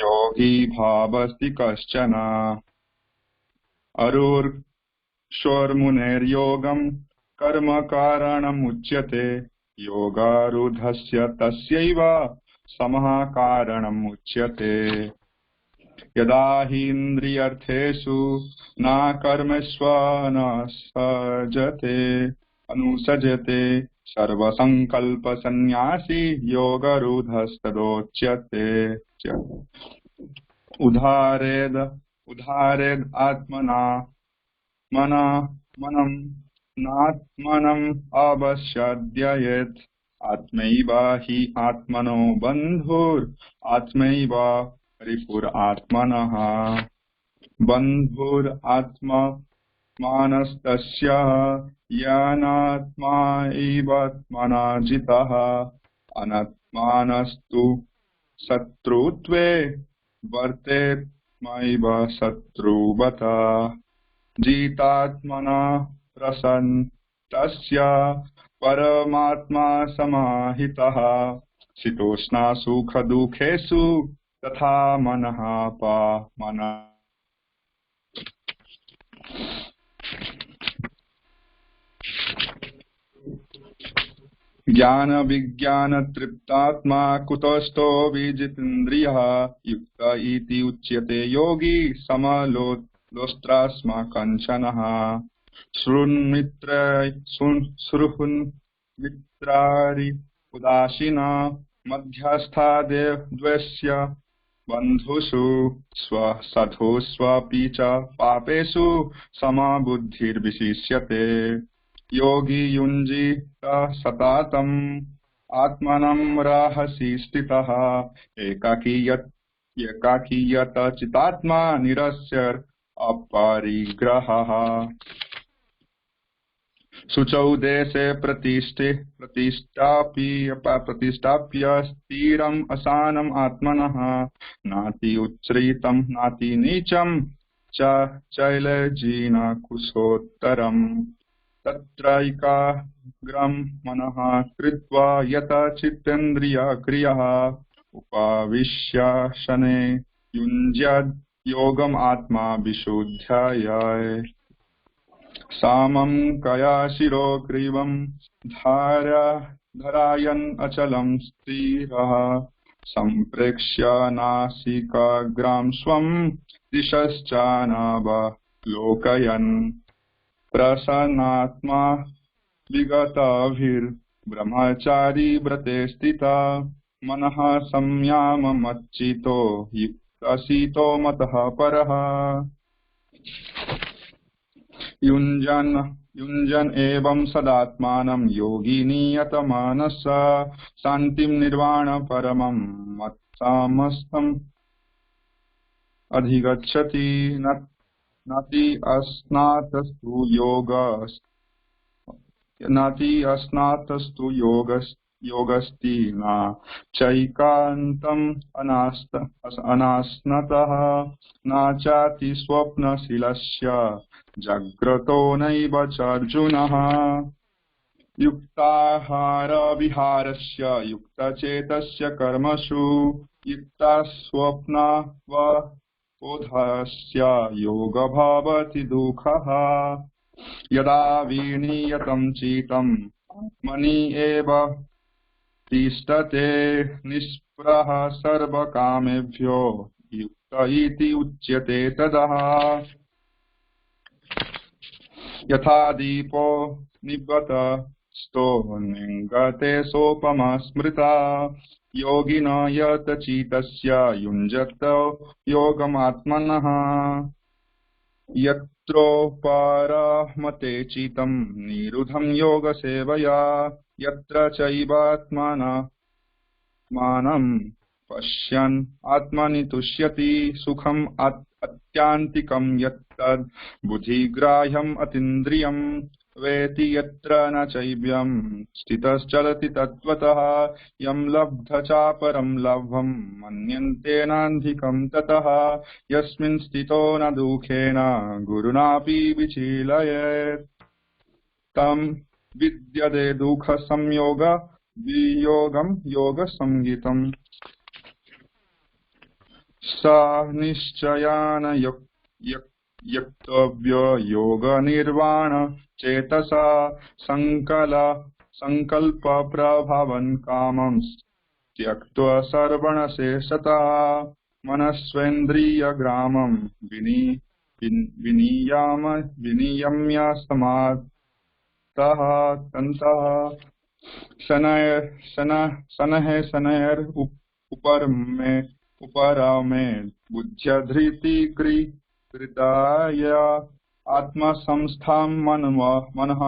योगी भावस्ति कश्चन अरुर्षोर्मुनेर्योगं कर्म कारणमुच्यते योगारूढस्य तस्यैव समः कारणमुच्यते यदा हि इन्द्रियार्थेषु न कर्मस्वनुसज्जते अनुसजते सर्वसंकल्पसन्न्यासी योगारूढस्तदोच्यते उदारेद आत्मना मनं नात्मनम् अवसादयेत् आत्मैव हि आत्मनो बन्धुरात्मैव रिपुरात्मनः बन्धुरात्मनस्तस्य येनात्मैवात्मना जितः अनात्मनस्तु शत्रुत्वे वर्तेत्मैव शत्रुवत् जितात्मना प्रसन्नस्य परमात्मा समाहितः शीतोष्ण सुख दुःखेषु तथा मनः पामनः ज्ञान विज्ञान तृप्तात्मा कुतस्थो विजितेन्द्रियः युक्त इति उच्यते योगी समलोष्त्रास्मा कंचनः श्रुन्मित्रारि उदासीना मध्यस्थादेवद्वस्य बन्धुषु स्वसाधुष्वपि च पापेषु समबुद्धिर्विशिष्यते योगी युञ्जीत सततम् आत्मनं रहसि स्थितः एकाकी यत चितात्मा निरस्य अपरिग्रहः शुचौ देशे प्रतिष्ठाप्य स्थिरम् असानम् आत्मनः नाति उच्छ्रितं नाति नीचं च चैलजीन कुशोत्तरम् तत्रैकाग्रं मनः कृत्वा यत चित्तेन्द्रियक्रियः उपविश्य शनैः युञ्ज्याद् योगम् आत्मा विशुद्ध्यै सामं कया शिरोग्रीवं धारयन् अचलं स्थिरः सम्प्रेक्ष्य नासिकाग्रां स्वं दिशश्चानवलोकयन् प्रसन्नात्मा विगतभिर्ब्रह्मचारी व्रते स्थिता मनः संयममच्चितो युक्तसितो मतः परः युञ्जन् एवं सदात्मानं योगी नियतमानसः शान्तिं निर्वाण परमं मत्समस्तम् अधिगच्छति नाति अस्नातस्तु योगस्ति न चैकान्तम् अनास्नतः न चाति स्वप्नशीलस्य जाग्रतो नैव चार्जुनः युक्ताहार विहारस्य युक्तचेतस्य कर्मसु युक्तस्वप्नवबोधस्य योग भवति दुःखः यदा विनियतं चित्तम् आत्मनि एव तिष्ठते निःस्पृहः सर्वकामेभ्यो युक्त इति उच्यते ततः यथा दीपो निवृत्तो निङ्गते सोपमा स्मृता योगिन यत चित्तस्य युञ्जत योगमात्मनः यत्रोपरमते चित्तं निरुद्धं योगसेवया यत्र चैवात्मानं पश्यन् आत्मनि तुष्यति सुखम् अत्यान्तिकं यत्तद् बुद्धिग्राह्यम् अतीन्द्रियं वेति यत्र न चैव्यं स्थितश्चलति तत्त्वतः यं लब्ध चापरं लभं मन्यन्ते नाधिकं ततः यस्मिन् स्थितो न दुःखेन गुरुणापि विचीलयेत् तं विद्यते दुःख संयोग वियोगं योग संगीतम् सा निश्चयान यक्तव्य योग निर्वाण चेतसा संकल्प प्रभावन कामं त्यक्त्वा सर्वणशेषतः मनस्वेन्द्रियग्रामं विनियम्य समातः तन्तः शनैः उपरमे बुद्ध्यधृति कृताय आत्मसंस्थां मनः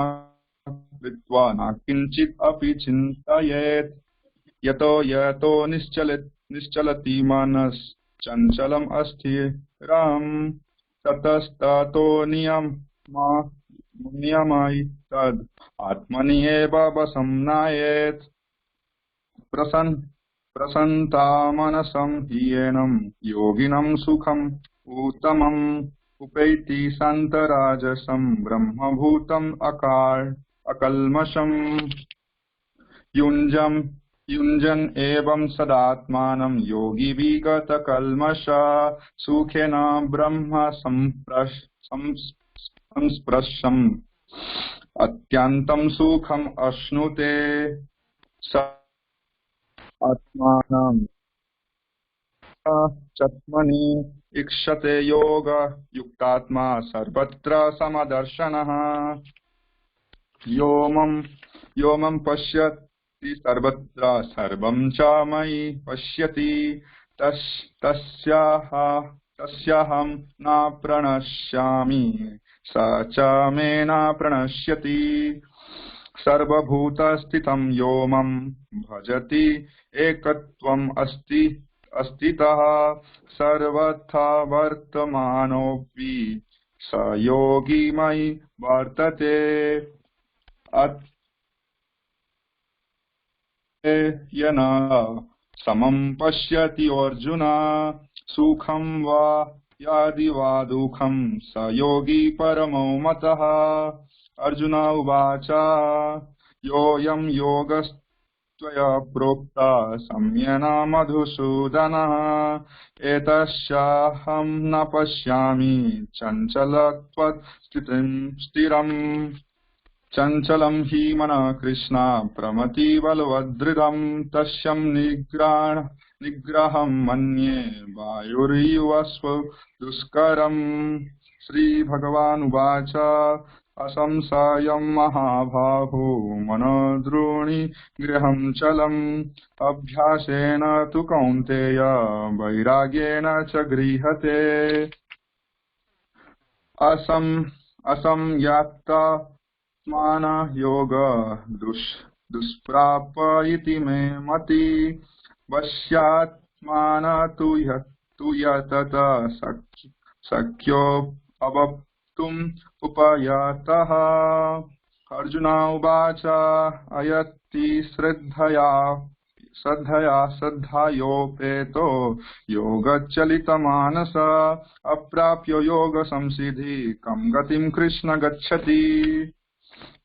कृत्वा न किञ्चित् अपि चिन्तयेत् यतो निश्चलति मनश्चञ्चलम् अस्थिरम् ततस्ततो नियमय तद् आत्मनि एव वशं नयेत् प्रसन्ता मनसं हीनं योगिनं सुखम् उत्तमम् उपैति शान्तराजसं ब्रह्मभूतम् अकल्मषम् युञ्जन् एवं सदात्मानं योगी विगतकल्मष सुखेन ब्रह्म संस्पृशम् अत्यन्तं सुखम् अश्नुते स आत्मानं चत्मनि इक्षते योग युक्तात्मा सर्वत्र समदर्शनः यो मम पश्यति सर्वत्र सर्वं च मयि पश्यति तस्याहं न प्रणश्यामि स च मे न प्रणश्यति सर्वभूतस्थितं यो मम भजति एकत्वम् अस्तितः सर्वथा वर्तमानोऽपि स योगी मयि वर्तते येन समं पश्यति अर्जुन सुखं वा यादि वा दुःखं स योगी परमो मतः अर्जुन उवाच योऽयं योगस्त्वया प्रोक्ता सम्येन मधुसूदनः एतस्याहं न पश्यामि चञ्चलत्वत् स्थिरम् चञ्चलं हि मनः कृष्ण प्रमतिबलवदृढं तस्यं निग्रहं मन्ये वायुरिवस्व दुष्करम् श्रीभगवानुवाच असंशयं महाबाहो मनोद्रोणि गृहं चलम् अभ्यासेन तु कौन्तेय वैराग्येण च गृह्यते असंयत्तात्मान योग दुष्प्राप इति मे मति वश्यात्मान तु यतत शक्यो अवप्तुम् उपयतः अर्जुन उवाच अयति श्रद्धयोपेतो योगचलितमानस अप्राप्य योगसंसिद्धि कं गतिं कृष्ण गच्छति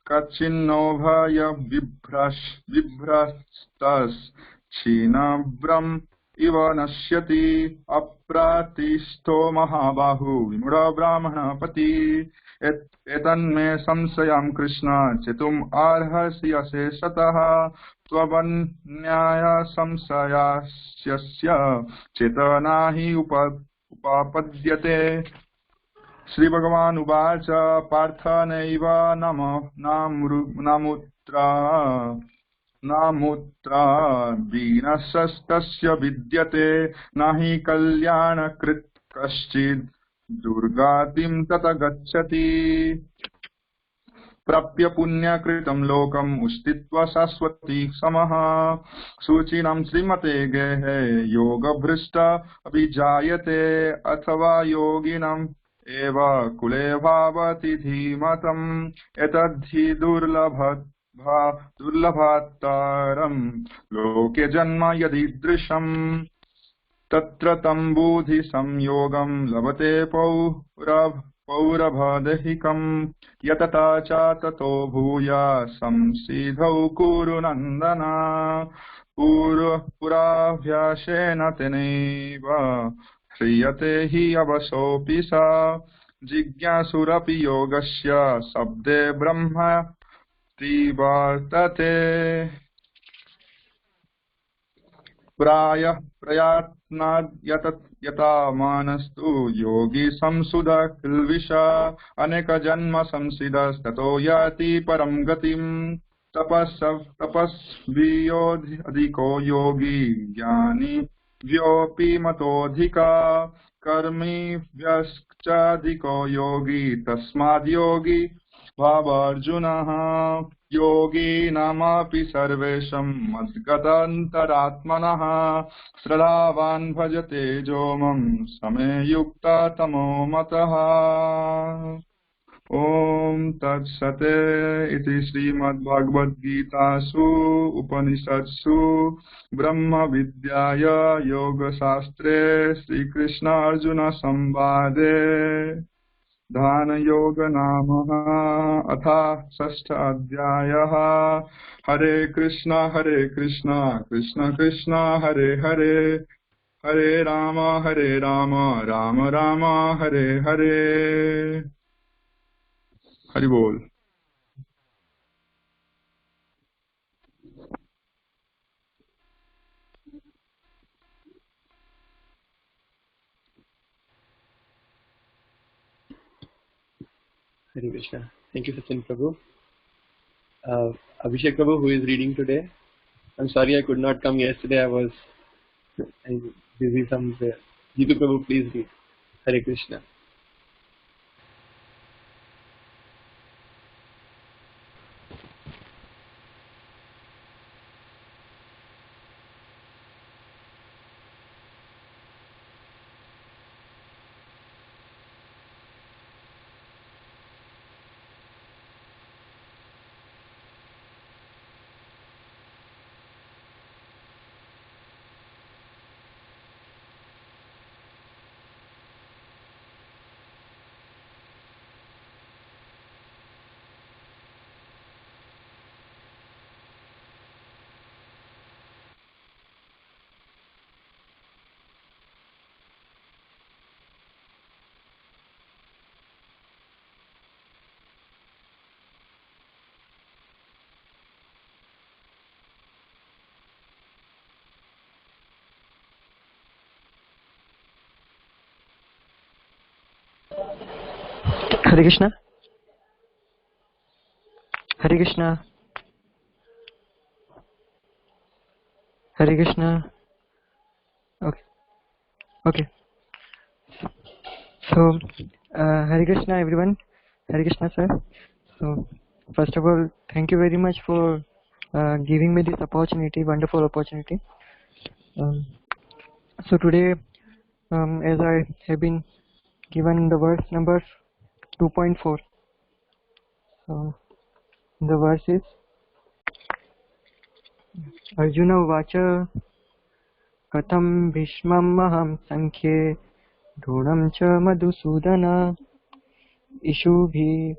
कच्छिन्नो भयविभ्रस्तश्छिन्नभ्रम इव नश्यति अप्रातिष्ठो महाबाहु विमूढो ब्राह्मणपति एतन्मे संशयं कृष्ण चेतुम् अर्हसि अशेषतः त्वन्न्याय संशयस्य चेतना हि उपपद्यते श्री भगवान उवाच पार्थ नैव नामुत्र दीनस्तस्य विद्यते न हि कल्याणकृत् कश्चित् दुर्गातिं तत गच्छति प्राप्य पुण्यकृतं लोकम् उष्टित्वा शाश्वती समः शुचिनं श्रीमते गेहे योगभ्रष्ट अभिजायते अथवा योगिनम् एव कुले भावति धीमतम् एतद्धि दुर्लभतरं लोके जन्म यदीदृशम् तत्र तं बुद्धि संयोगं लभते पौरभदैहिकम् यतता च ततो भूय संसिद्धौ कुरु नन्दन पुराभ्यासेन तेनैव ह्रियते हि अवसोऽपि सा जिज्ञासुरपि योगस्य शब्दे ब्रह्मति वर्तते प्रायः प्रयत्नाद् यथा मानस्तु योगी संसुदः किल्बिष अनेकजन्म संसिदस्ततो याति परं गतिम् तपस्वियोऽधिको योगी ज्ञानी व्योऽपि मतोऽधिका कर्मी व्यश्चाधिको योगी तस्माद् योगी भावार्जुनः योगिनामपि सर्वेषां मद्गतान्तरात्मनः श्रद्धावान् भजते जो मम समे युक्ततमो मतः। ओम तत्सत् इति श्रीमद्भगवद्गीतासु उपनिषत्सु ब्रह्मविद्यायां योगशास्त्रे श्रीकृष्णार्जुन संवादे ध्यानयोग नाम अथ षष्ठ अध्यायः। हरे कृष्णा कृष्ण कृष्ण हरे हरे हरे राम राम राम हरे हरे। हरि बोल। Hare Krishna. Thank you, Sachin Prabhu. Abhishek Prabhu, who is reading today. I'm sorry I could not come yesterday. I was busy somewhere. Jitu Prabhu, please read. Hare Krishna. Hare Krishna. Hare Krishna. Hare Krishna. Okay. Okay. So, Hare Krishna, everyone. Hare Krishna, sir. So, first of all, thank you very much for giving me this opportunity, wonderful opportunity. So today, as I have been given the verse number 2.4. So, the verse is Arjuna Vacha Katham Bhishmam Maham Sankhye Dhunam Cha Madhusudana Ishubhi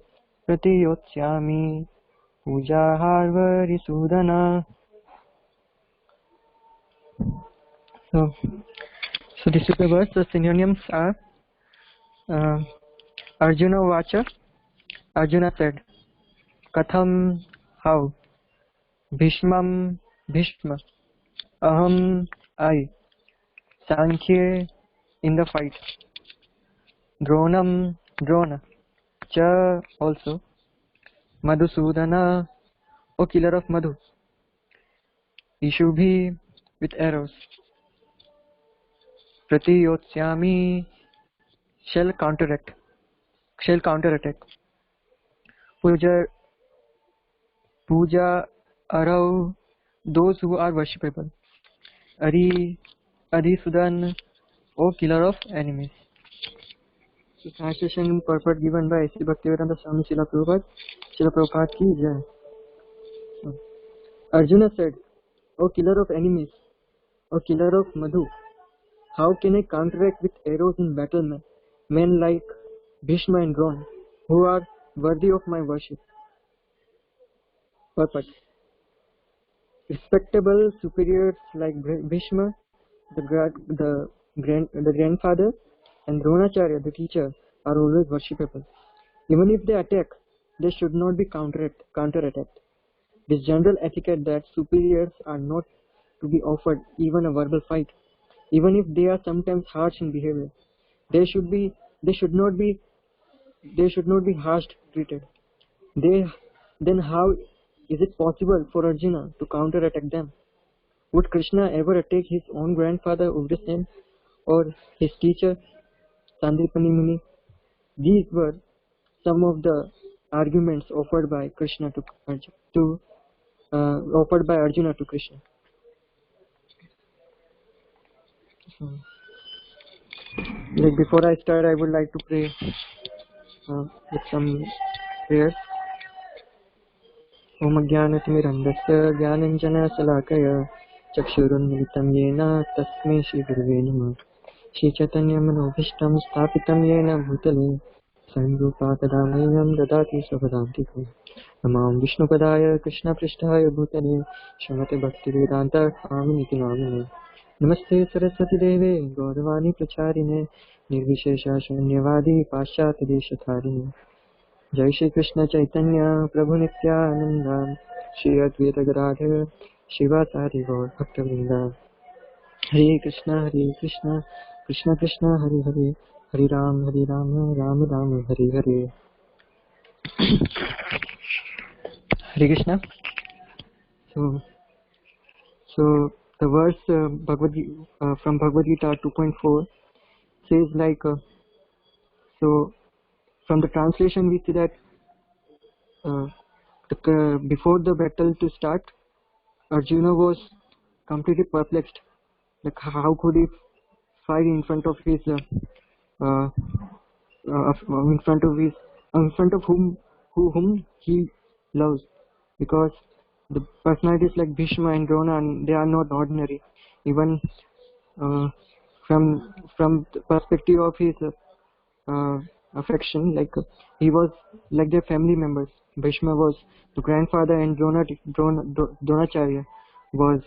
Pratiyotyami Puja Harvarisudana. So this is the verse. The synonyms are Arjuna Vacha. Arjuna said, Katham, how? Bhishmam, Bhishma. Aham, I. Sankhye, in the fight. Dronam, Drona. Cha, also. Madhusudana, O killer of Madhu. Ishubhi, with arrows. Pratiyotsyami, shall counterattack. Puja, Arau, those who are worshipable. Adhisudan, O killer of enemies. So translation purport given by S.C. Bhaktivedanta Swami Srila Prabhupada ki jai. Arjuna said, O killer of enemies, O killer of Madhu, how can I counteract with arrows in battle men like Bhishma and Drona, who are worthy of my worship? Purport. Respectable superiors like Bhishma, the the grandfather and Dronacharya, the teacher, are always worshipable. Even if they attack, they should not be counterattacked. This general etiquette that superiors are not to be offered even a verbal fight, even if they are sometimes harsh in behavior. They should not be harsh treated. Then how is it possible for Arjuna to counterattack them? Would Krishna ever attack his own grandfather Ugrasen or his teacher Sandipani Muni? These were some of the arguments offered by Arjuna to Krishna. Like before I start, I would like to pray with some prayers. Om Jnanatimirandasya Jnananjana Salakaya Chakshurunmilitam Yena Tasmai Shri Gurave Namah. Shri Chaitanya Manobhishtam Sthapitam Yena Bhutale Sanrupa Tadamayam Dadati Svabhadantikam. Namam Vishnupadaya Krishna Prishtaya Bhutale Shamate Bhaktivedanta Aminiti Namine. Namaste Saraswati Deve Gauravani Pracharine Nirvishesha Shanyavadi Paschat Deshatharine. Jai Shri Krishna Chaitanya Prabhu Nityananda Shri Advaita Gadadhar Shivasari Gaur Bhaktavrinda. Hare Krishna Krishna Krishna Hare Hare Hare Ram Ram Ram Hare Hare. Hare Krishna. So the verse from Bhagavad Gita 2.4 says like so from the translation we see that before the battle to start, Arjuna was completely perplexed. Like how could he fight in front of his in front of whom he loves, because the personalities like Bhishma and Drona, and they are not ordinary. Even from the perspective of his affection, like he was like their family members. Bhishma was the grandfather, and Dronacharya was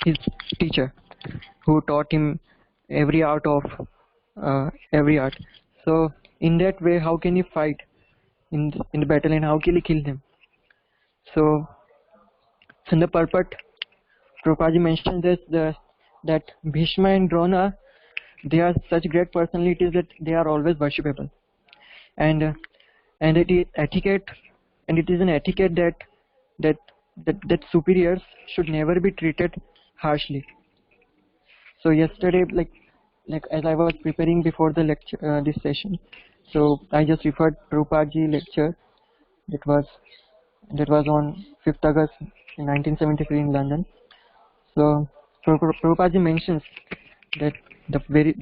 his teacher, who taught him every art. So in that way, how can he fight in the battle, and how can he kill them? So in the purport, Prabhupada mentioned that Bhishma and Drona, they are such great personalities that they are always worshipable, and it is an etiquette that superiors should never be treated harshly. So yesterday, like as I was preparing before the lecture, this session, so I just referred Prabhupada lecture that was on 5th August 1973 in London. So Prabhupada mentions that the very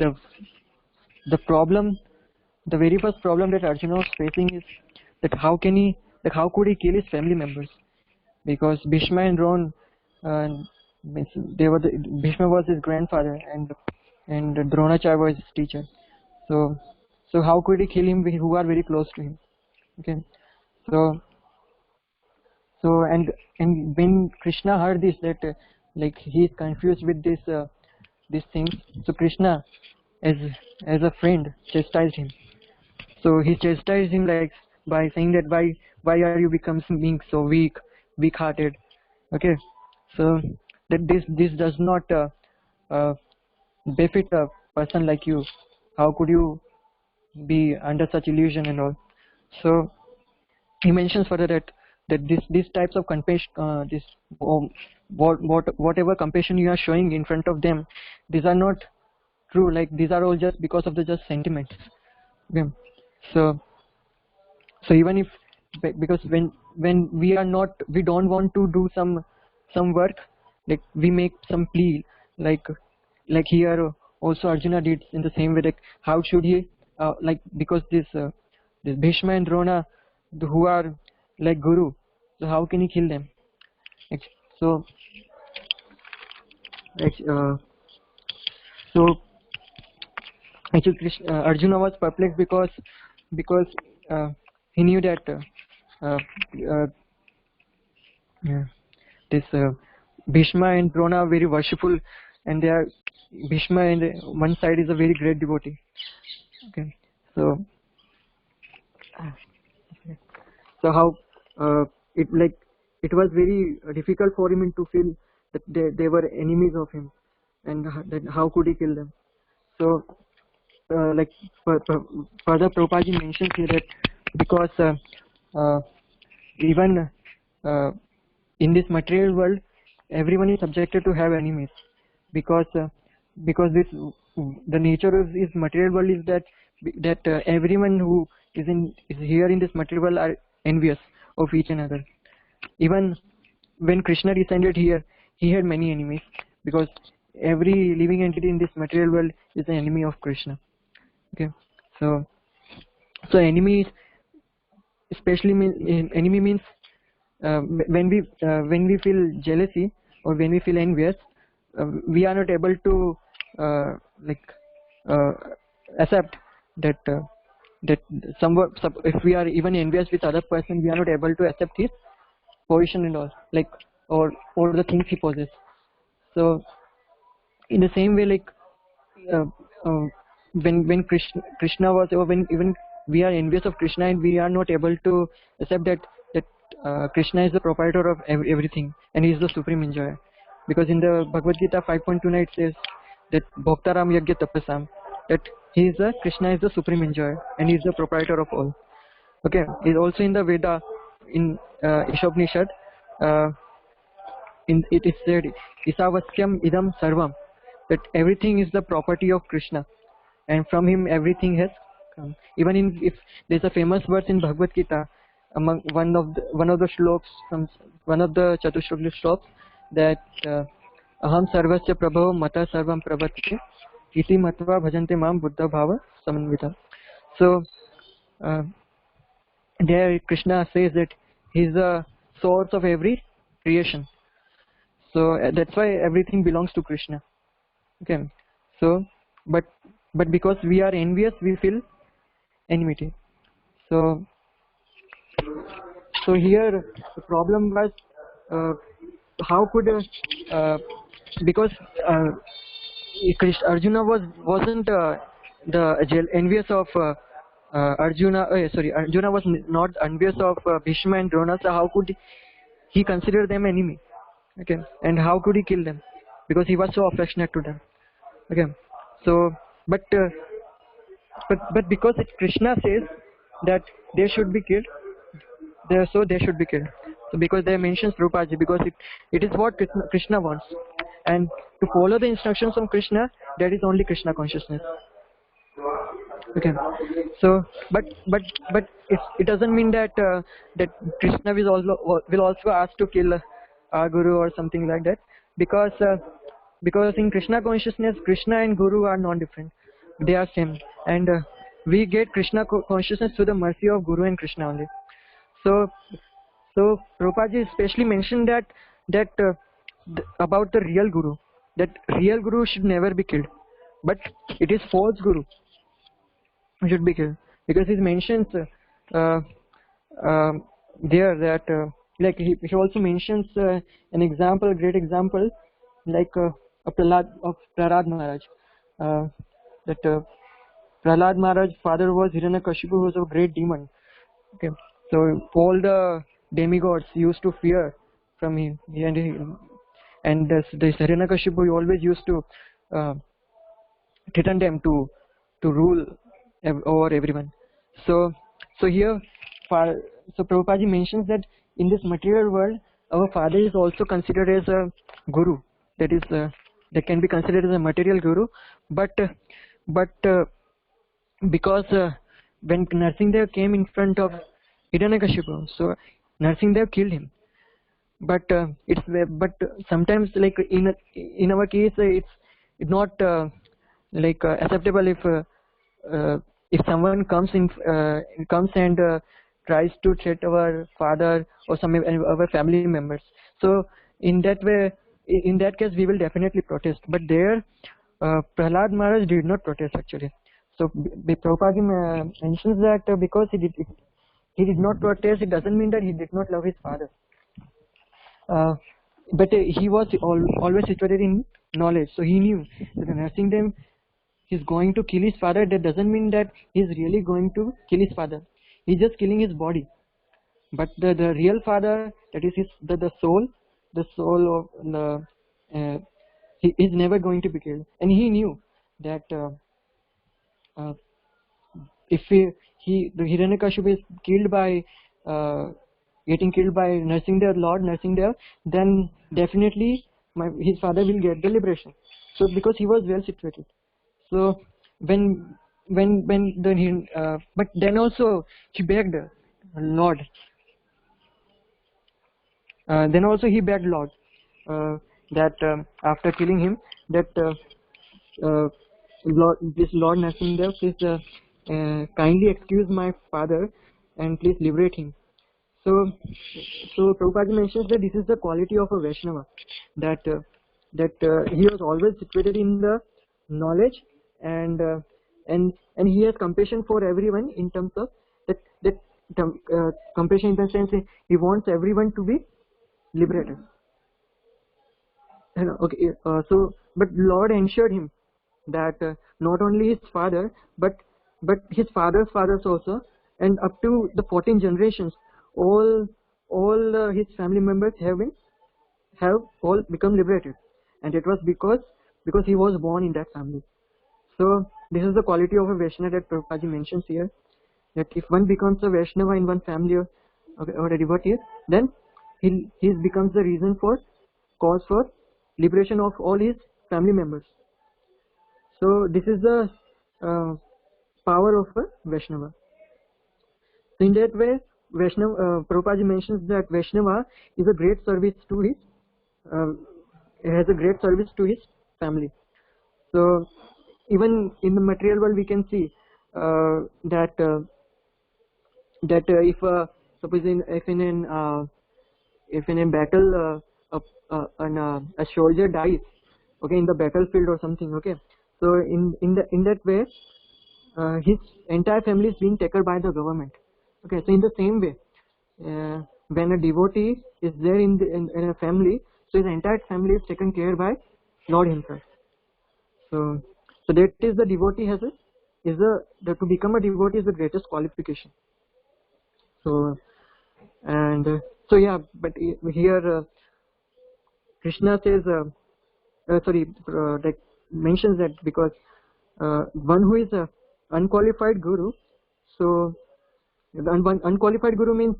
first problem that Arjuna was facing is that how could he kill his family members, because Bhishma and Drona, Bhishma was his grandfather and Dronacharya was his teacher. So how could he kill him who are very close to him? Okay, so and when Krishna heard this, that like he is confused with these things, so Krishna, as a friend, chastised him. So he chastised him like by saying that why are you becoming so weak-hearted? Okay, so that this does not befit a person like you. How could you be under such illusion and all? So he mentions further that these types of compassion, whatever compassion you are showing in front of them, these are not true. Like these are all just because of the just sentiments. Okay. So even if, because when we don't want to do some work, like we make some plea, like here also Arjuna did in the same way. Like how should he because this Bhishma and Drona, who are like guru, so how can he kill them? So actually Arjuna was perplexed because he knew that this Bhishma and Drona are very worshipful and they are Bhishma, and one side is a very great devotee. Okay, so how it was very difficult for him to feel that they were enemies of him, and that how could he kill them. So further Prabhupada mentions here that because even in this material world everyone is subjected to have enemies, because this the nature of this material world is that everyone who is here in this material world are envious of each another. Even when Krishna descended here, he had many enemies, because every living entity in this material world is an enemy of Krishna. Okay, so enemies, especially enemy means when we feel jealousy or when we feel envious, we are not able to accept that if we are even envious with other person, we are not able to accept his position and all, or the things he possesses. So in the same way, when Krishna was, or when even we are envious of Krishna and we are not able to accept that Krishna is the proprietor of everything and he is the supreme enjoyer, because in the Bhagavad Gita 5.29 it says that Bhoktaram Yagya Tapasam, that Krishna is the supreme enjoyer and he is the proprietor of all. Okay, is also in the Veda, in Ishopanishad, it is said Isavasyam idam sarvam, that everything is the property of Krishna and from him everything has come. Even if there's a famous verse in Bhagavad Gita, among one of the shloks from one of the Chatushloki shloks, that aham sarvasya prabhava mata sarvam pravatite iti matva bhajante mam buddha bhava samanvita. So there Krishna says that he is the source of every creation, so that's why everything belongs to Krishna. Okay, so but because we are envious, we feel enmity. So here the problem was how could because Arjuna wasn't envious of Arjuna. Arjuna was not envious of Bhishma and Drona. So how could he consider them enemy? Okay, and how could he kill them? Because he was so affectionate to them. Okay, so but because Krishna says that they should be killed, they should be killed. So because they mentions Prabhupada, because it is what Krishna wants, and to follow the instructions of Krishna, that is only Krishna consciousness. Okay, so but it doesn't mean that that Krishna will also ask to kill our guru or something like that, because in Krishna consciousness, Krishna and Guru are non-different, they are same, and we get Krishna consciousness through the mercy of Guru and Krishna only. So Prabhupada especially mentioned that about the real Guru, that real Guru should never be killed, but it is false Guru who should be killed, because he mentions there that he also mentions an example, a great example, of Prahlad Maharaj, that Prahlad Maharaj father was Hiranyakashipu, who was a great demon. Okay, so all the demigods used to fear from him, and this Hiranyakashipu always used to threaten them to rule over everyone. So here, so Prabhupada mentions that in this material world, our father is also considered as a guru. That is, that can be considered as a material guru, but because when Narsingadev came in front of Hiranyakashipu, so Narsingadev killed him. But sometimes, like in our case, it's not acceptable if someone comes and tries to threat our father or some of our family members. So in that way, in that case, we will definitely protest. But there, Prahlad Maharaj did not protest actually. So Prabhupada mentions that because he did not protest, it doesn't mean that he did not love his father. But he was always situated in knowledge. So he knew that the Narsinghdev is going to kill his father. That doesn't mean that he's really going to kill his father. He's just killing his body. But the real father, that is the soul of the, he is never going to be killed. And he knew that if the Hiranyakashipu is killed by getting killed by Lord Narsinghdev, then definitely his father will get the liberation. So because he was well situated. So when but then also he begged Lord. Then also he begged Lord that after killing him, that this Lord Narsinghdev, please kindly excuse my father and please liberate him. So Prabhupada mentions that this is the quality of a Vaishnava, that he was always situated in the knowledge, and he has compassion for everyone in terms of that compassion in the sense he wants everyone to be liberated. Okay, but Lord ensured him that not only his father but his father's fathers also, and up to the 14 generations, all his family members have all become liberated, and it was because he was born in that family. So this is the quality of a Vaishnava that Prabhupada mentions here, that if one becomes a Vaishnava in one family or a devotee, then he becomes the reason for cause for liberation of all his family members. So this is the power of a Vaishnava. So in that way, Prabhupada mentions that Vaishnava is a great service to his has a great service to his family. So even in the material world, we can see that if suppose if in a battle a soldier dies, okay, in the battlefield or something, okay, so in that way his entire family is being taken by the government. Okay, so in the same way, when a devotee is there in a family, so his entire family is taken care by Lord himself. So that is the devotee to become a devotee is the greatest qualification. So yeah, but here Krishna says that mentions that because one who is a unqualified guru, so one unqualified guru means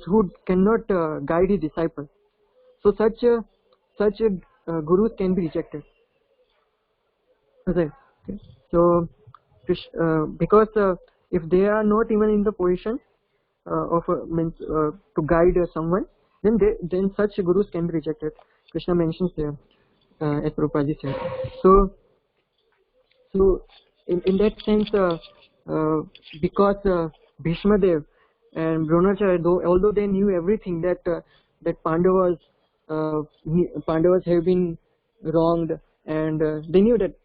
who cannot guide his disciple. So such gurus can be rejected. Okay. So because if they are not even in the position to guide someone, then such gurus can be rejected. Krishna mentions there, as Prabhupada said. So in that sense, because Bhishma Dev and Dronacharya, although they knew everything that Pandavas have been wronged, and they knew that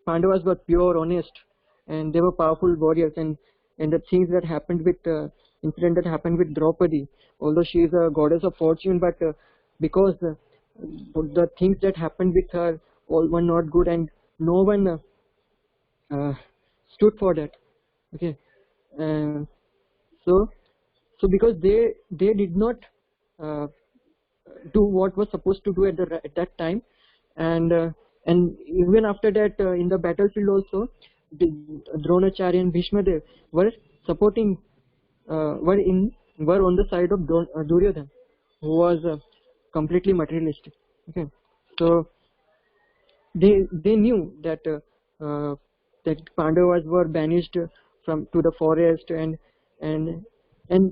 Pandavas were pure, honest, and they were powerful warriors, and the things that happened with incident that happened with Draupadi, although she is a goddess of fortune, but because the things that happened with her all were not good, and no one stood for that. Okay, so because they did not do what was supposed to do at that time, and even after that in the battlefield also, Dronacharya and Bhishma Dev were supporting, were on the side of Duryodhana, who was completely materialistic. Okay, so they knew that Pandavas were banished to the forest, and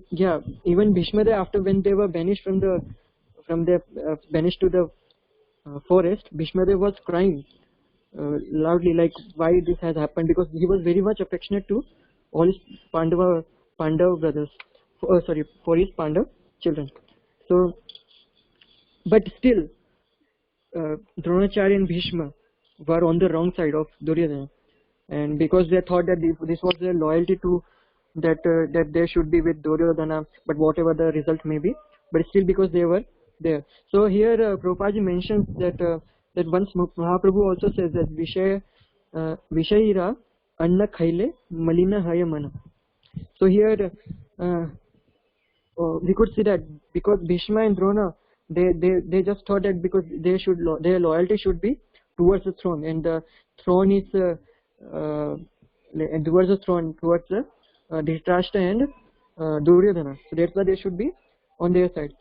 yeah, even Bhishma Dev, after when they were banished banished to the forest, Bhishma Dev was crying loudly, like why this has happened, because he was very much affectionate to all his Pandav brothers, for his Pandav children. So, but still, Dronacharya and Bhishma were on the wrong side of Duryodhana, and because they thought that this was their loyalty to that they should be with Duryodhana, but whatever the result may be, but still because they were there. So here Prabhupada mentions that that once Mahaprabhu also says that Vishayira Anna Khaile Malina Haya Mana. So here we could see that because Bhishma and Drona, they just thought that because their loyalty should be towards the throne, and the throne is towards the throne, towards the Dhritarashtra and Duryodhana. So that's why they should be on their side.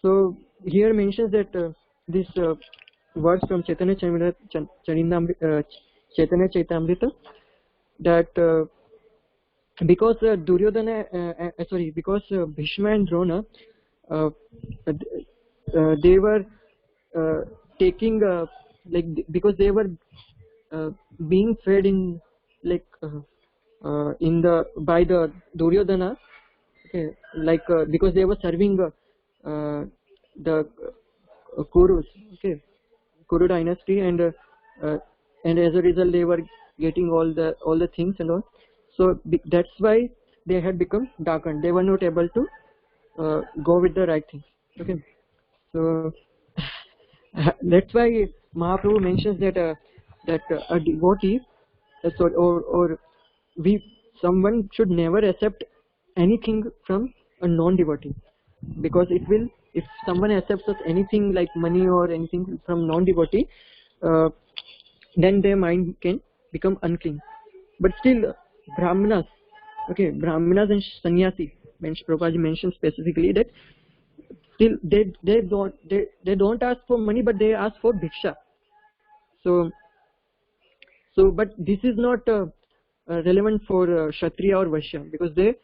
So here mentions that this words from Chaitanya Chaitamrita, that because Duryodhana, because Bhishma and Drona, they were taking because they were being fed in by the Duryodhana, okay, because they were serving the Kurus, okay, Kuru dynasty, and as a result they were getting all the things and all. So that's why they had become darkened. They were not able to go with the right things. Okay, so that's why Mahaprabhu mentions that a devotee, someone should never accept anything from a non-devotee, because it will, if someone accepts anything like money or anything from non-devotee, then their mind can become unclean. But still, Brahmanas, okay, Brahmanas and Sannyasi, Prabhupada mentions specifically that still they don't ask for money, but they ask for bhiksha. So but this is not relevant for Kshatriya or Vaishya, because they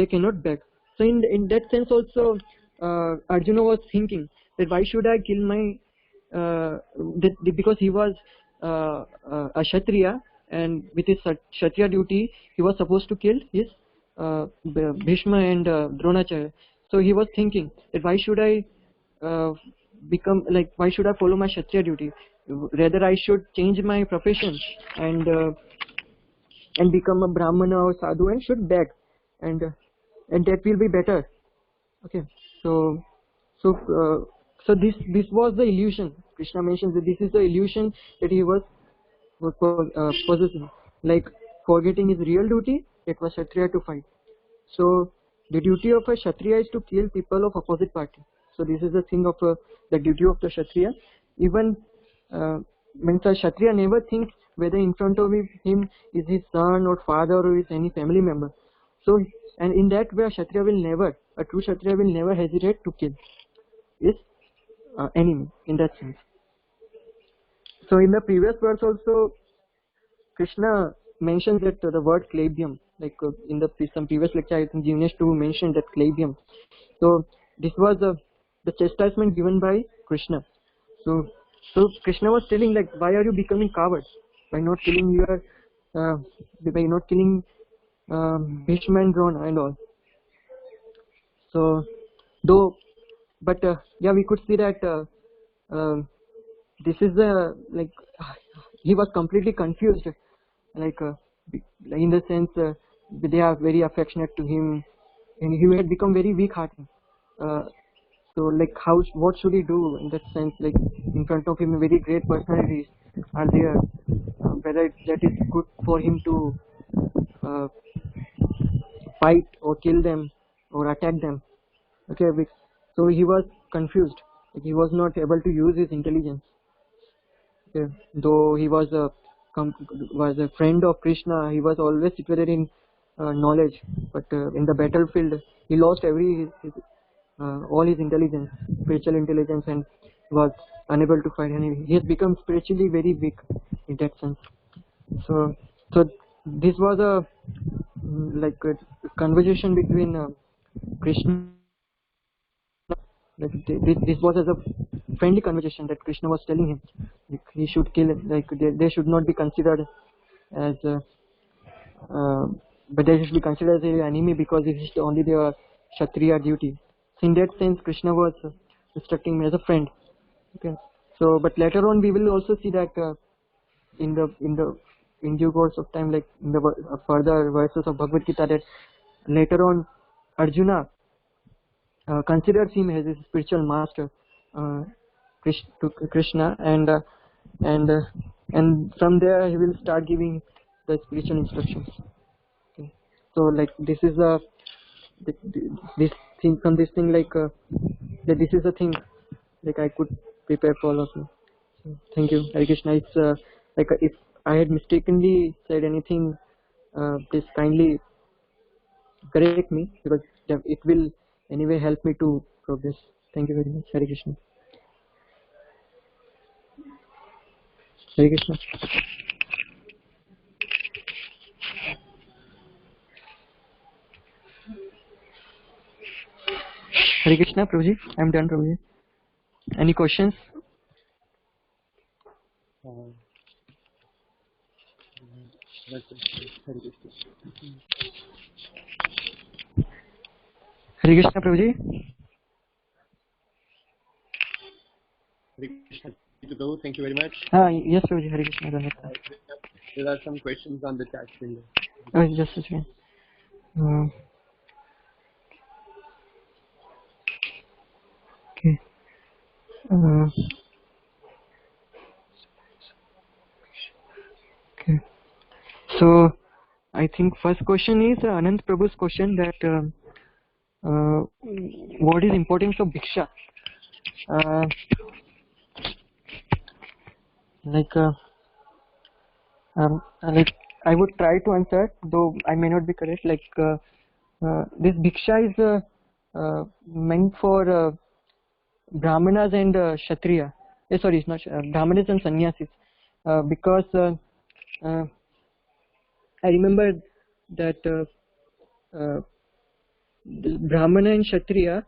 cannot beg. So in that sense also, Arjuna was thinking that why should I kill my because he was a Kshatriya, and with his Kshatriya duty he was supposed to kill his Bhishma and Dronacharya. So he was thinking that why should I why should I follow my Kshatriya duty? Rather I should change my profession and become a Brahmana or Sadhu and should beg, and that will be better. Okay, so this was the illusion. Krishna mentions that this is the illusion that he was possessing, like forgetting his real duty, that was Kshatriya to fight. So the duty of a Kshatriya is to kill people of opposite party. So this is the thing of the duty of the Kshatriya. Even means a Kshatriya never thinks whether in front of him is his son or father or is any family member. So, and in that way a true Kshatriya will never hesitate to kill his enemy, in that sense. So in the previous verse also, Krishna mentions that the word Klebyam, like in some previous lecture, I think Jinesh too mentioned that Klebyam. So this was the chastisement given by Krishna. So Krishna was telling, like, why are you becoming cowards by not killing Bhishma and Drona and all. So but we could see that this is he was completely confused, in the sense they are very affectionate to him, and he had become very weak-hearted. So what should he do in that sense? Like, in front of him, very great personalities are there. Whether that is good for him to fight or kill them or attack them. Okay, so he was confused. He was not able to use his intelligence. Okay. Though he was a friend of Krishna, he was always situated in knowledge, but in the battlefield he lost all his intelligence, spiritual intelligence, and was unable to fight, and he has become spiritually very weak in that sense. So this was a conversation between Krishna. This was as a friendly conversation that Krishna was telling him. He should kill, they should not be considered as but they should be considered as an enemy because it is only their Kshatriya duty. So in that sense, Krishna was instructing me as a friend. Okay. So, but later on we will also see that in due course of time, like in the further verses of Bhagavad Gita, that later on Arjuna considers him as his spiritual master. To Krishna, and and from there he will start giving the spiritual instructions. Okay. So like this is a this thing from this thing like that this is a thing like I could prepare for all of you. So, thank you, Hare Krishna. It's like if I had mistakenly said anything, please kindly correct me because it will anyway help me to progress. Thank you very much. Hare Krishna. Hare Krishna. Hare Krishna, Prabhuji. I'm done, Prabhuji. Any questions? That's it. Hare Krishna. Hare Krishna, Prabhuji. Hare Krishna. Prabhu, thank you very much. Yes, Prabhuji. Hare Krishna. There are some questions on the chat window. Just a second. Okay. Okay. So, I think first question is Anand Prabhu's question that what is importance of Bhiksha? Like I would try to answer, though I may not be correct. Like this Bhiksha is meant for Brahmanas and Kshatriya. Sorry, it's not Brahmanas and Sannyasis, because I remember that the Brahmana and Kshatriya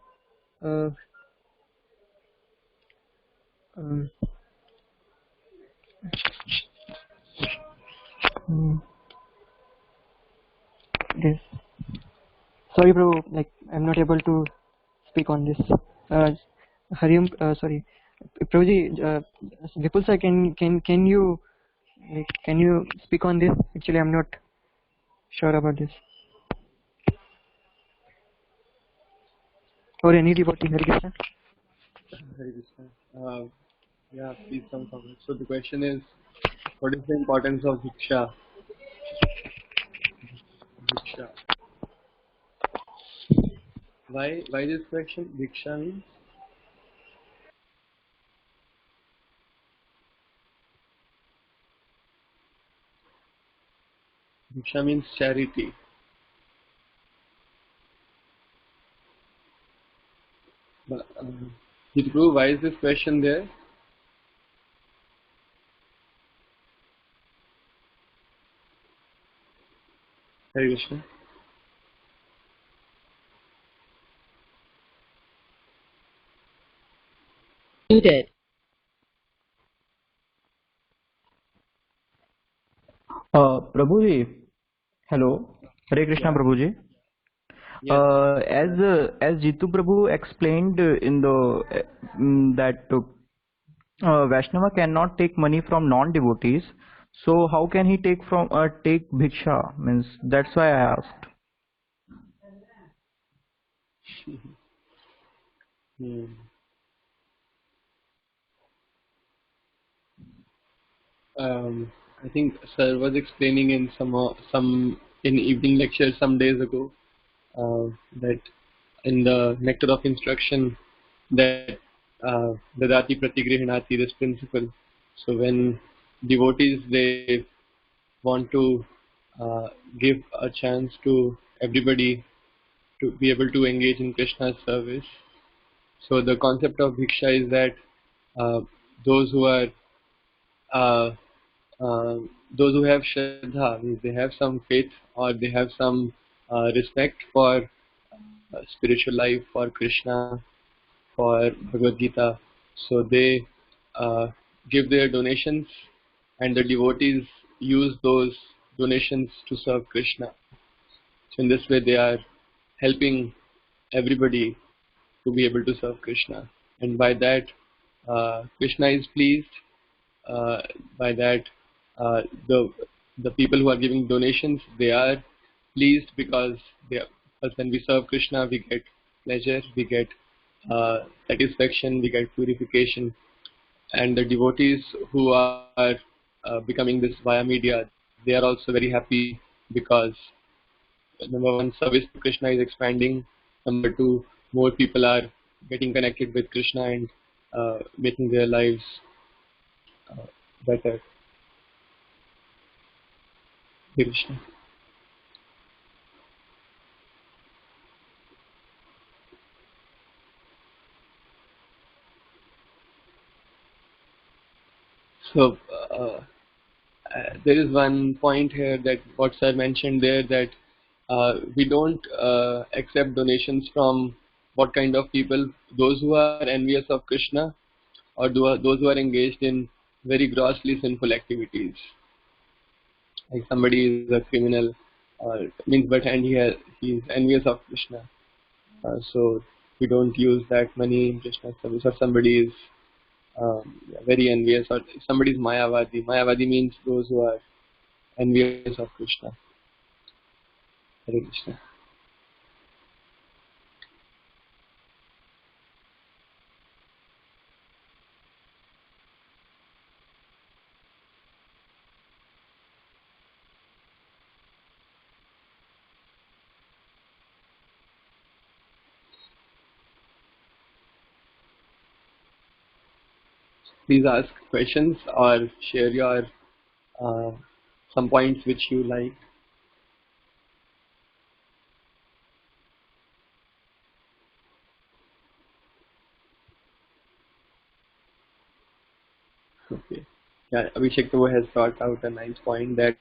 this. Sorry, bro. Like I'm not able to speak on this. Hariam, sorry, Prabhuji, Vipul sir, can you speak on this? Actually, I'm not sure about this. Or any devotee, Hare Krishna. Hare Krishna. Yeah, please come forward. So the question is, what is the importance of Bhiksha? Bhiksha. Why this question? Bhiksha means? Bhiksha means charity. But, Dhruv, why is this question there? Hare Krishna. Muted. Prabhuji, hello, Hare Krishna, Yeah. Prabhuji. Yes. As Jitu Prabhu explained in the that Vaishnava cannot take money from non-devotees, so how can he take bhiksha? Means that's why I asked. I think Sir was explaining in some in evening lecture some days ago that in the Nectar of Instruction that Dadati Pratigrihanati, this principle. So when devotees they want to give a chance to everybody to be able to engage in Krishna's service. So the concept of Bhiksha is that uh, those who are those who have Shraddha, means they have some faith or they have some respect for spiritual life, for Krishna, for Bhagavad Gita. So they give their donations and the devotees use those donations to serve Krishna. So in this way they are helping everybody to be able to serve Krishna. And by that Krishna is pleased. By that the people who are giving donations, they are pleased because when we serve Krishna we get pleasure, we get satisfaction, we get purification. And the devotees who are becoming this via media, they are also very happy because number one, service to Krishna is expanding. Number two, more people are getting connected with Krishna and making their lives better. Hare Krishna. So there is one point here that what sir mentioned there, that we don't accept donations from what kind of people? Those who are envious of Krishna, or those who are engaged in very grossly sinful activities. Like somebody is a criminal, means but and he is envious of Krishna. So we don't use that money in Krishna's service. Or somebody is very envious, or somebody is Mayavadi. Mayavadi means those who are envious of Krishna. Hare Krishna. Please ask questions or share your some points which you like. Okay. Yeah, Abhishek Tavo has brought out a nice point that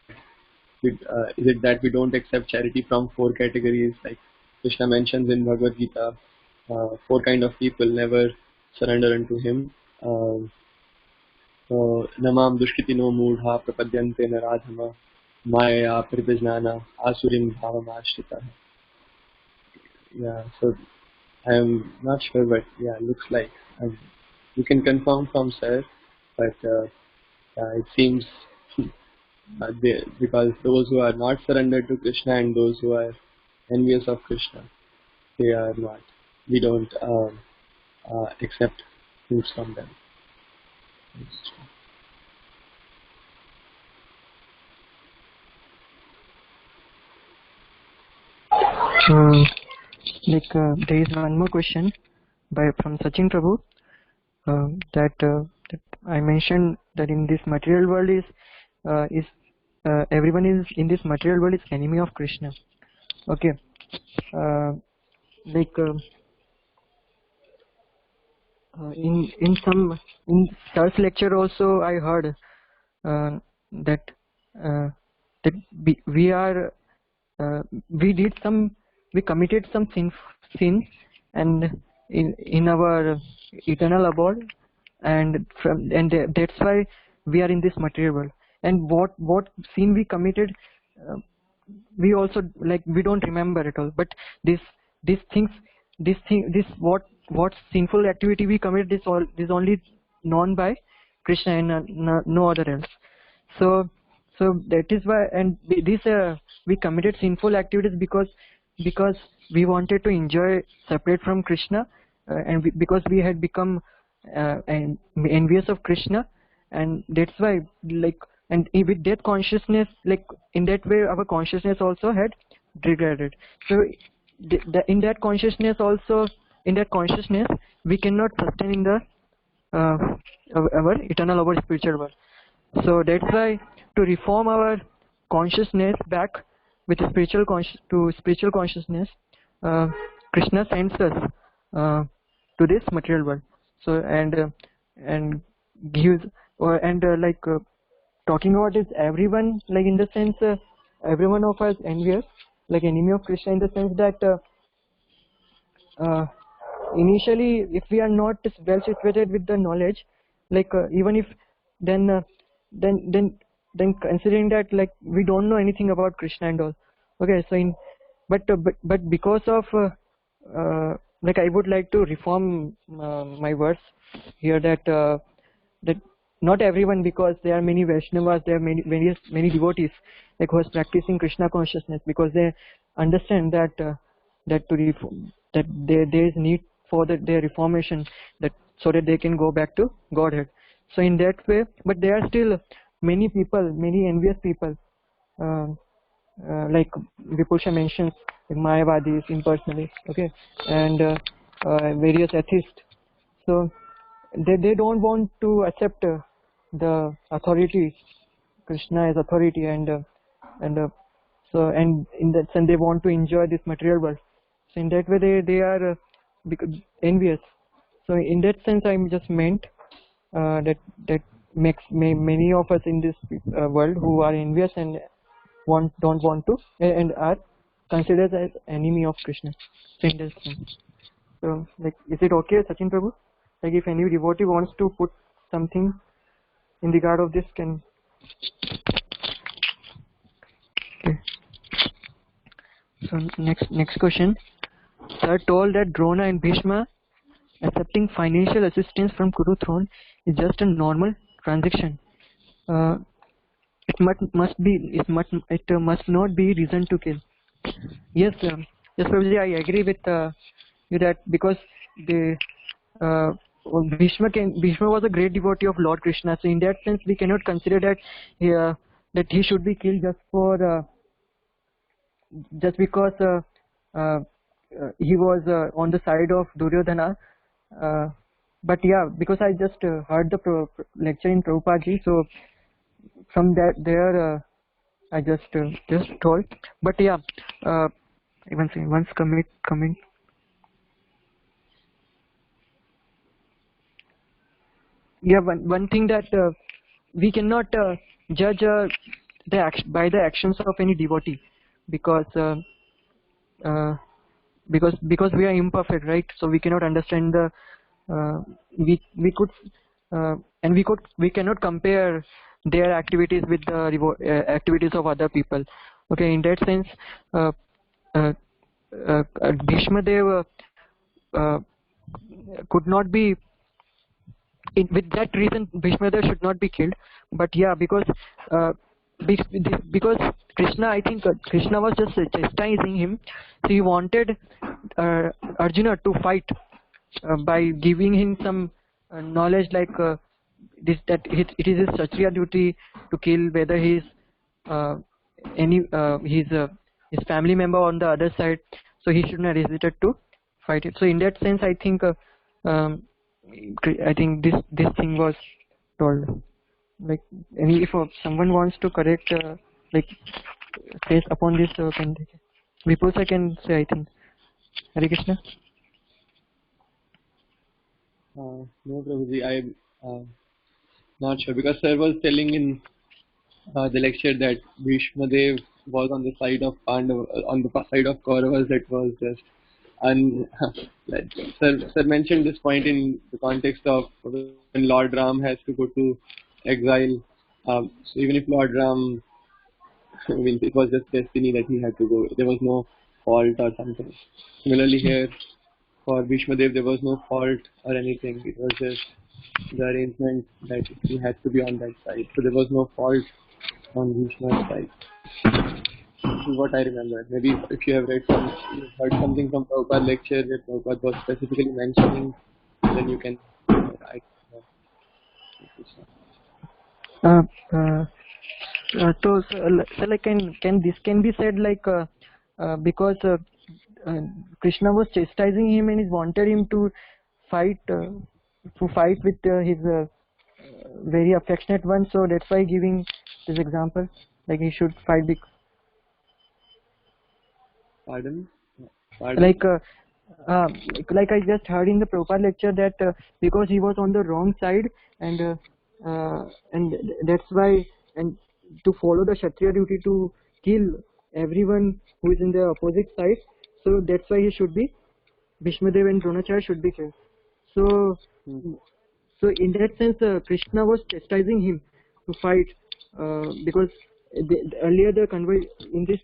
is it that we don't accept charity from four categories, like Krishna mentions in Bhagavad Gita, four kind of people never surrender unto him. Namam dushkitino moodha prapadyante naradhama maya pribhajnana asurim bhavam ashrita. Yeah, so I am not sure, but yeah, looks like you can confirm from sir, but it seems because those who are not surrendered to Krishna and those who are envious of Krishna, they are not. We don't accept things from them. There is one more question from Sachin Prabhu, that I mentioned that in this material world is everyone is in this material world is enemy of Krishna. Okay, in Sir's lecture also I heard that we committed some sins and in our eternal abode, and that's why we are in this material world. And what sin we committed, we also we don't remember at all, but this what sinful activity we committed, this only known by Krishna and no other else. So that is why, and we committed sinful activities because we wanted to enjoy separate from Krishna, because we had become envious of Krishna, and that's why and with that consciousness, in that way our consciousness also had degraded. So in that consciousness we cannot sustain in the our eternal, our spiritual world. So that's why, to reform our consciousness back with spiritual consciousness, Krishna sends us to this material world. So and gives talking about is everyone, in the sense everyone of us envious, enemy of Krishna, in the sense that initially if we are not well situated with the knowledge, even if then considering that we don't know anything about Krishna and all. Okay, so but because of I would like to reform my words here, that not everyone, because there are many Vaishnavas, there are many devotees who are practicing Krishna consciousness, because they understand that that to reform, that there is need for their reformation, that so that they can go back to Godhead. So in that way, but there are still many people, many envious people, uh, like Vipulsha mentions, like Mayavadis, impersonalists, okay, and various atheists. So they don't want to accept the authority, Krishna as authority, and so, and in that sense they want to enjoy this material world. So in that way they are envious. So in that sense I just meant that makes many of us in this world who are envious and don't want to and are considered as enemy of Krishna. So in that sense. So like, is it okay, Sachin Prabhu? Like if any devotee wants to put something in regard of this, can. Okay. So next question. Sir told that Drona and Bhishma accepting financial assistance from Kuru throne is just a normal transaction. It must not be reason to kill. Yes, yes, Prabhuji, I agree with you that because the Bhishma was a great devotee of Lord Krishna. So in that sense, we cannot consider that he should be killed just because he was on the side of Duryodhana. But yeah, because I just heard the lecture in Prabhupada ji, so from that there I just told. But yeah, once comment. Yeah, one thing that we cannot judge by the actions of any devotee, because because we are imperfect, right? So we cannot understand the we could and we cannot compare their activities with the activities of other people. Okay, in that sense, Bhishma Dev could not be. With that reason, Bhishma Dev should not be killed. But yeah, because because Krishna, I think Krishna was just chastising him. So he wanted Arjuna to fight by giving him some knowledge, like that it is his Kshatriya duty to kill, whether he is his family member on the other side. So he should not hesitate to fight it. So in that sense, I think this thing was told. Like, if someone wants to correct, like, says upon this, can Vipulsa can say, I think. Hare Krishna. No, Prabhuji, I'm not sure, because sir was telling in the lecture that Bhishma Dev was on the side of Pandava, on the side of Kauravas. That was just like, sir mentioned this point in the context of when Lord Ram has to go to exile. So even if Lord Ram, I mean, it was just destiny that he had to go. There was no fault or something. Similarly here, for Bhishma Dev, there was no fault or anything. It was just the arrangement that he had to be on that side. So there was no fault on Bhishma's side. This is what I remember. Maybe if you have heard something from Prabhupada lecture where Prabhupada was specifically mentioning, then you can write. So like, can be said, like, because Krishna was chastising him and he wanted him to fight with his very affectionate one, so that's why giving this example, like he should fight Pardon? like I just heard in the Prabhupada lecture that because he was on the wrong side, and that's why, and to follow the Kshatriya duty to kill everyone who is in the opposite side, so that's why he should be, Bhishma Dev and Dronacharya should be killed. So so in that sense, Krishna was chastising him to fight, because earlier in this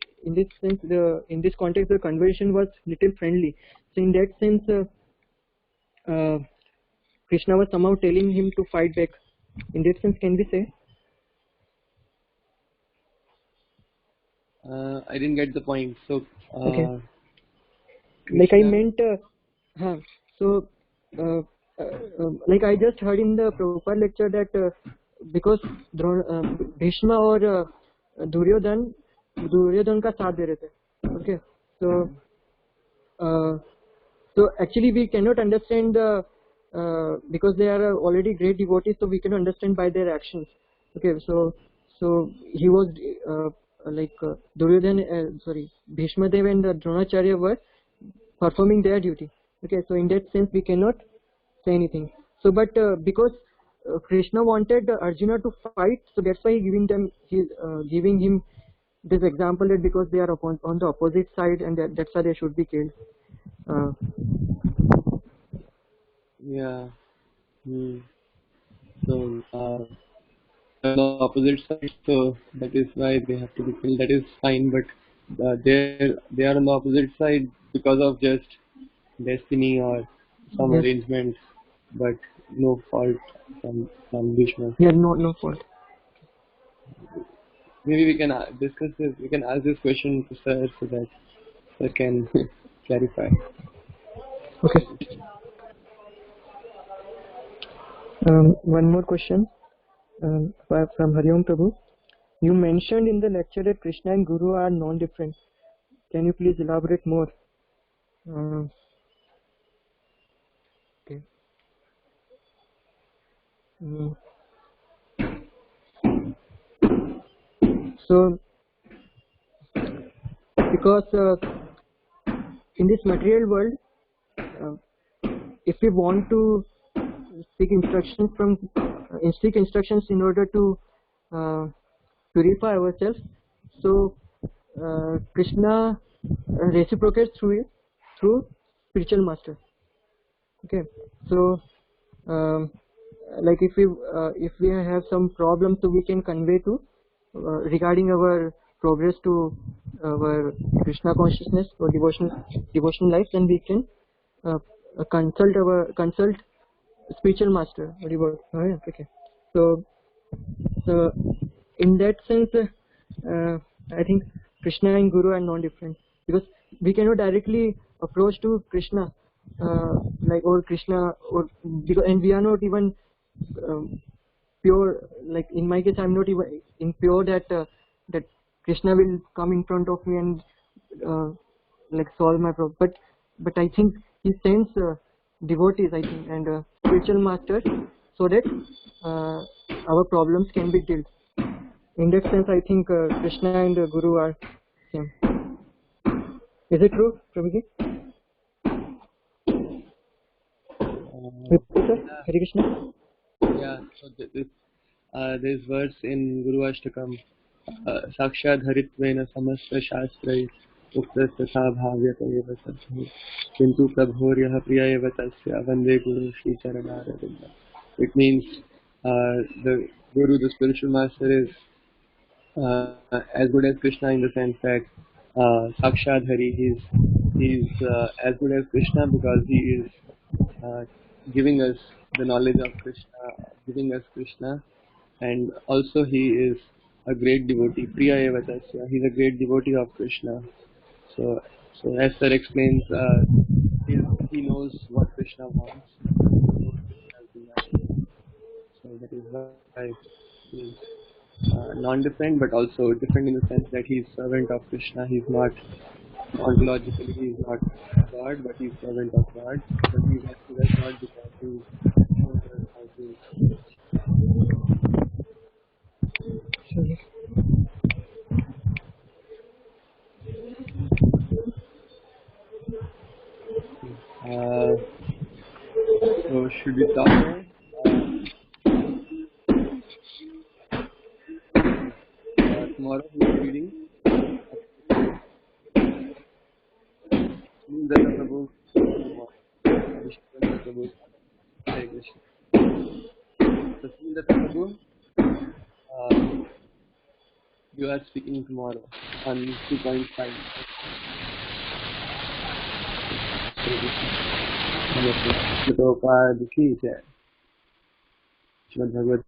sense, in this context, the conversation was little friendly. So in that sense, Krishna was somehow telling him to fight back. In that sense, can we say? I didn't get the point. So Okay. Krishna, Like I meant, So, like I just heard in the Prabhupada lecture that because Bhishma और दुर्योधन का साथ दे रहे थे. Okay, so so actually we cannot understand the because they are already great devotees, so we can understand by their actions. Okay, so he was like Bhishma Dev and Dronacharya were performing their duty. Okay, so in that sense we cannot say anything. So but because Krishna wanted Arjuna to fight, so that's why he giving him this example that because they are on the opposite side, and that's why they should be killed. Yeah. So on the opposite side, so that is why they have to be killed. That is fine, but they are on the opposite side because of just destiny or some Yes. arrangement, but no fault from Bhishma. Yeah, no fault. Maybe we can discuss this. We can ask this question to Sir so that Sir can clarify. Okay. One more question from Hariom Prabhu. You mentioned in the lecture that Krishna and Guru are non-different. Can you please elaborate more? Okay. So, because in this material world, if we want to seek instructions in order to purify ourselves, so Krishna reciprocates through spiritual master. Okay, so like if we have some problem, so we can convey to regarding our progress to our Krishna consciousness or devotional life, then we can consult spiritual master. What about? Oh, yeah, okay. So in that sense, I think Krishna and Guru are non-different, because we cannot directly approach to Krishna or Krishna, and we are not even pure. Like in my case, I'm not even in pure that Krishna will come in front of me and like solve my problem. But I think he sends devotees, I think, and spiritual masters, so that our problems can be dealt. In that sense, I think Krishna and Guru are same. Is it true, Prabhuji? Hare Krishna. Yeah, so this verse in Guru Ashtakam, Sakshad Haritvena Samasta Shastrai Uktasatha Bhavyata Eva Sattva Kintu Prabhoryaha Priya Eva Tasya Vande Guru Shri Charanaravinda. It means the Guru, the spiritual master, is as good as Krishna in the sense that Sakshad Hari, he's as good as Krishna because he is giving us the knowledge of Krishna, giving us Krishna, and also he is a great devotee. Priya Eva Tasya, he's a great devotee of Krishna. So as Sir explains, he knows what Krishna wants. So that is why he is non-different, but also different in the sense that he is servant of Krishna. He is not ontologically, he is not God, but he is servant of God. But he does not because he knows how to. So should we stop here? Tomorrow we are reading Sundaram Prabhu, Vishnu Prabhu, Hare Krishna. So Sundaram Prabhu, you are speaking tomorrow on 2.5. Prabhupada ki jai. Srimad Bhagavad